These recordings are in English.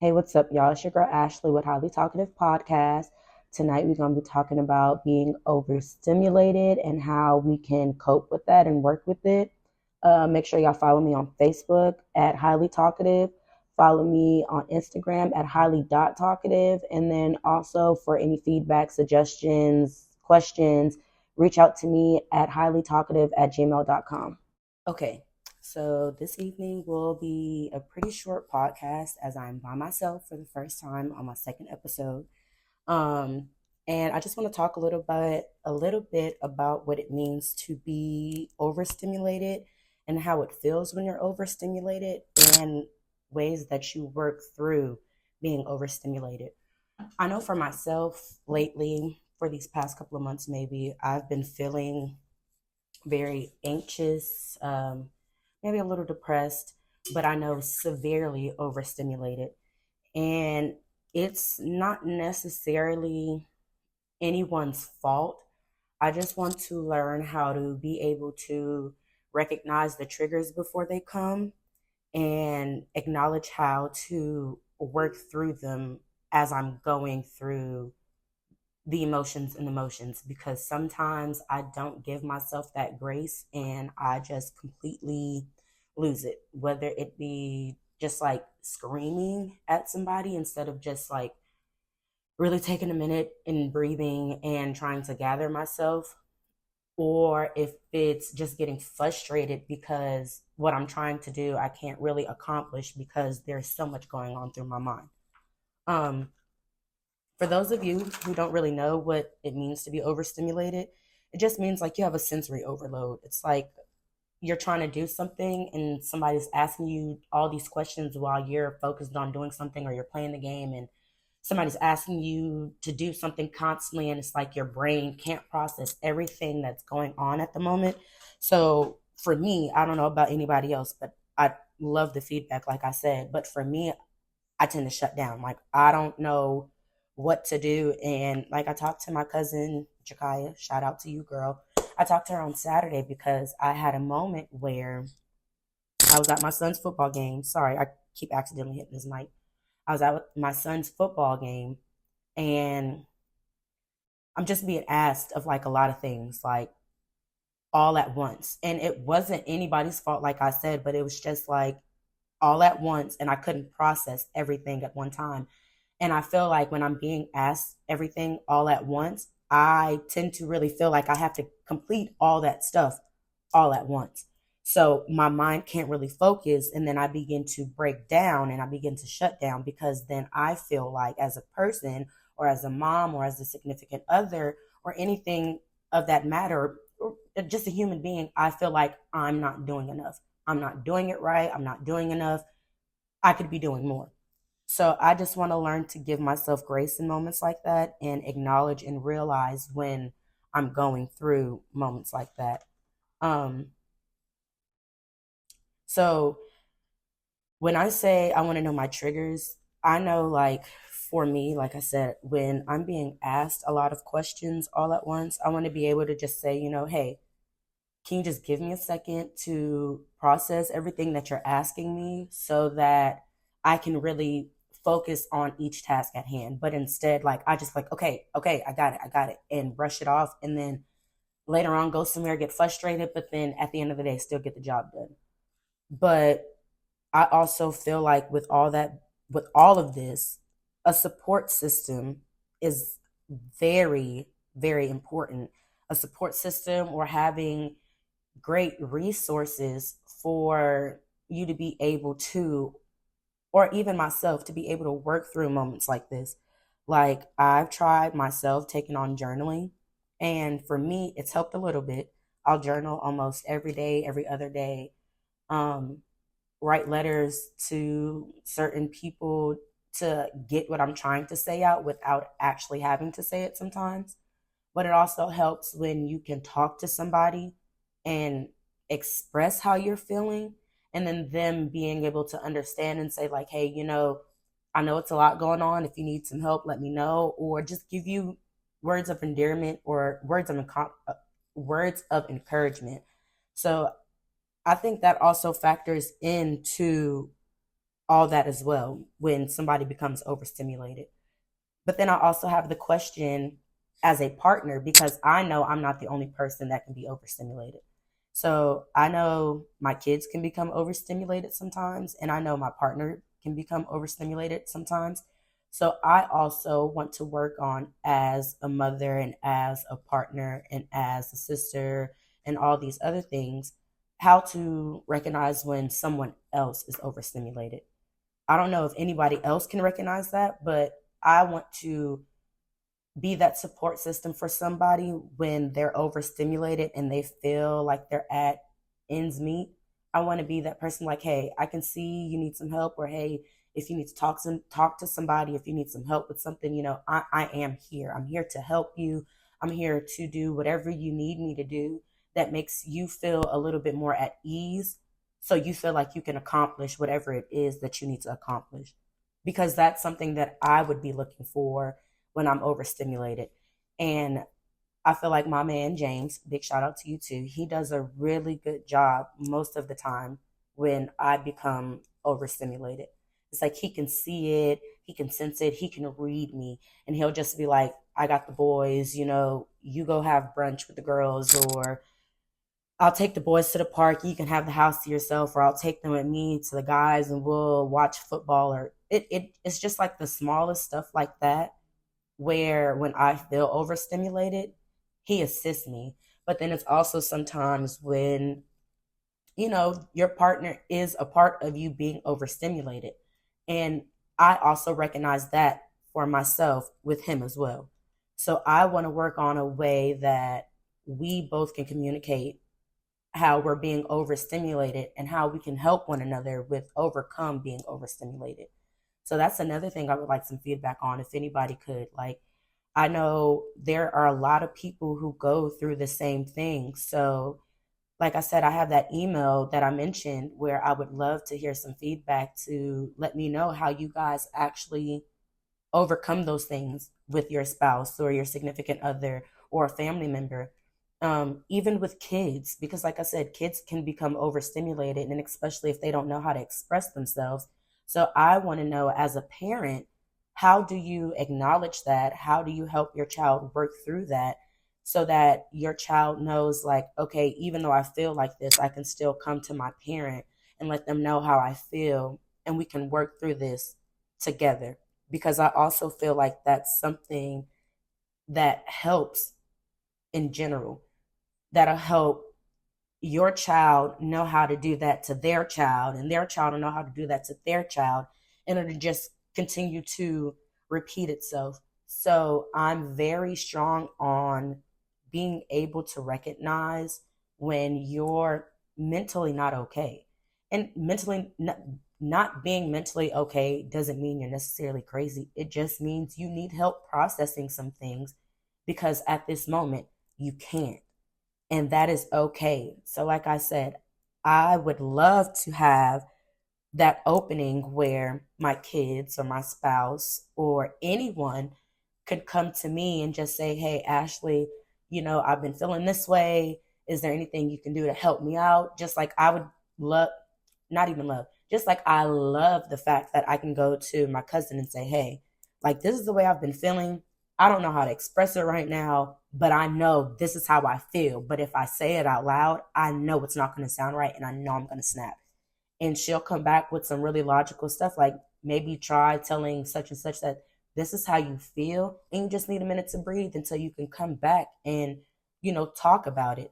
Hey, what's up, y'all? It's your girl Ashley with Highly Talkative Podcast. Tonight, we're going to be talking about being overstimulated and how we can cope with that and work with it. Make sure y'all follow me on Facebook at Highly Talkative. Follow me on Instagram at Highly.Talkative. And then also for any feedback, suggestions, questions, reach out to me at highlytalkative@gmail.com. Okay, so this evening will be a pretty short podcast as I'm by myself for the first time on my second episode. Um, and I just want to talk a little bit about what it means to be overstimulated and how it feels when you're overstimulated and ways that you work through being overstimulated. I know for myself lately, for these past couple of months, maybe I've been feeling very anxious, maybe a little depressed, but I know severely overstimulated. And it's not necessarily anyone's fault. I just want to learn how to be able to recognize the triggers before they come and acknowledge how to work through them as I'm going through the emotions because sometimes I don't give myself that grace and I just completely lose it, whether it be just like screaming at somebody instead of just like really taking a minute and breathing and trying to gather myself, or if it's just getting frustrated because what I'm trying to do I can't really accomplish because there's so much going on through my mind. Um, For those of you who don't really know what it means to be overstimulated, it just means like you have a sensory overload. It's like you're trying to do something and somebody's asking you all these questions while you're focused on doing something or you're playing the game, and somebody's asking you to do something constantly, and it's like your brain can't process everything that's going on at the moment. So for me, I don't know about anybody else, but I love the feedback, like I said. But for me, I tend to shut down. Like I don't know what to do. And like I talked to my cousin Jakaya, shout out to you, girl. I talked to her on Saturday because I had a moment where I was at my son's football game. Sorry, I keep accidentally hitting this mic. I was at my son's football game and I'm just being asked of like a lot of things, like all at once. And it wasn't anybody's fault, like I said, but it was just like all at once and I couldn't process everything at one time. And I feel like when I'm being asked everything all at once, I tend to really feel like I have to complete all that stuff all at once. So my mind can't really focus. And then I begin to break down and I begin to shut down because then I feel like as a person or as a mom or as a significant other or anything of that matter, or just a human being, I feel like I'm not doing enough. I'm not doing it right. I'm not doing enough. I could be doing more. So I just want to learn to give myself grace in moments like that and acknowledge and realize when I'm going through moments like that. Um, so when I say I want to know my triggers, I know like for me, like I said, when I'm being asked a lot of questions all at once, I want to be able to just say, hey, can you just give me a second to process everything that you're asking me so that I can really focus on each task at hand? But instead, like, I just like, okay, I got it, and brush it off. And then later on, go somewhere, get frustrated, but then at the end of the day, still get the job done. But I also feel like with all of this, a support system is very, very important. A support system or having great resources for you to be able to, or even myself, to be able to work through moments like this. Like I've tried myself taking on journaling, and for me, it's helped a little bit. I'll journal almost every day, every other day. Um, Write letters to certain people to get what I'm trying to say out without actually having to say it sometimes. But it also helps when you can talk to somebody and express how you're feeling, and then them being able to understand and say like, hey, I know it's a lot going on. If you need some help, let me know, or just give you words of endearment or words of encouragement. So I think that also factors into all that as well when somebody becomes overstimulated. But then I also have the question as a partner, because I know I'm not the only person that can be overstimulated. So I know my kids can become overstimulated sometimes, and I know my partner can become overstimulated sometimes. So I also want to work on, as a mother and as a partner and as a sister and all these other things, how to recognize when someone else is overstimulated. I don't know if anybody else can recognize that, but I want to be that support system for somebody when they're overstimulated and they feel like they're at ends meet. I want to be that person, like, hey, I can see you need some help, or hey, if you need to talk to somebody, if you need some help with something, I am here. I'm here to help you. I'm here to do whatever you need me to do that makes you feel a little bit more at ease, so you feel like you can accomplish whatever it is that you need to accomplish, because that's something that I would be looking for when I'm overstimulated. And I feel like my man James, big shout out to you too, he does a really good job most of the time when I become overstimulated. It's like he can see it, he can sense it, he can read me, and he'll just be like, I got the boys, you go have brunch with the girls, or I'll take the boys to the park, you can have the house to yourself, or I'll take them with me to the guys and we'll watch football. Or it's just like the smallest stuff like that, where when I feel overstimulated, he assists me. But then it's also sometimes when, your partner is a part of you being overstimulated. And I also recognize that for myself with him as well. So I want to work on a way that we both can communicate how we're being overstimulated and how we can help one another with overcome being overstimulated. So that's another thing I would like some feedback on, if anybody could. Like, I know there are a lot of people who go through the same thing. So, like I said, I have that email that I mentioned where I would love to hear some feedback to let me know how you guys actually overcome those things with your spouse or your significant other or a family member. Even with kids, because like I said, kids can become overstimulated, and especially if they don't know how to express themselves. So I want to know, as a parent, how do you acknowledge that? How do you help your child work through that, so that your child knows, like, okay, even though I feel like this, I can still come to my parent and let them know how I feel, and we can work through this together. Because I also feel like that's something that helps in general, that'll help your child know how to do that to their child, and their child will know how to do that to their child, and it'll just continue to repeat itself. So I'm very strong on being able to recognize when you're mentally not okay. And not being mentally okay doesn't mean you're necessarily crazy. It just means you need help processing some things, because at this moment you can't, and that is okay. So, like I said, I would love to have that opening where my kids or my spouse or anyone could come to me and just say, hey, Ashley, I've been feeling this way. Is there anything you can do to help me out? Just like I would love, not even love, just like I love the fact that I can go to my cousin and say, hey, like, this is the way I've been feeling. I don't know how to express it right now, but I know this is how I feel. But if I say it out loud, I know it's not going to sound right, and I know I'm going to snap. And she'll come back with some really logical stuff, like, maybe try telling such and such that this is how you feel, and you just need a minute to breathe until you can come back and, talk about it.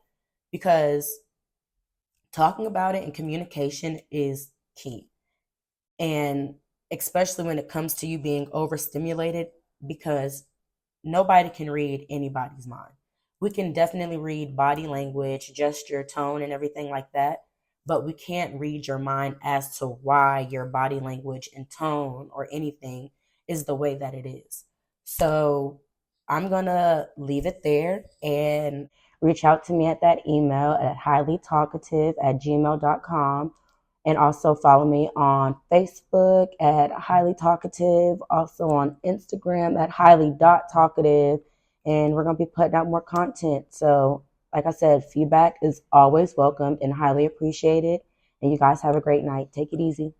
Because talking about it and communication is key. And especially when it comes to you being overstimulated, because nobody can read anybody's mind. We can definitely read body language, gesture, tone, and everything like that, but we can't read your mind as to why your body language and tone or anything is the way that it is. So I'm going to leave it there, and reach out to me at that email at highlytalkative@gmail.com. And also follow me on Facebook at Highly Talkative, also on Instagram at highly.talkative. And we're going to be putting out more content. So, like I said, feedback is always welcomed and highly appreciated. And you guys have a great night. Take it easy.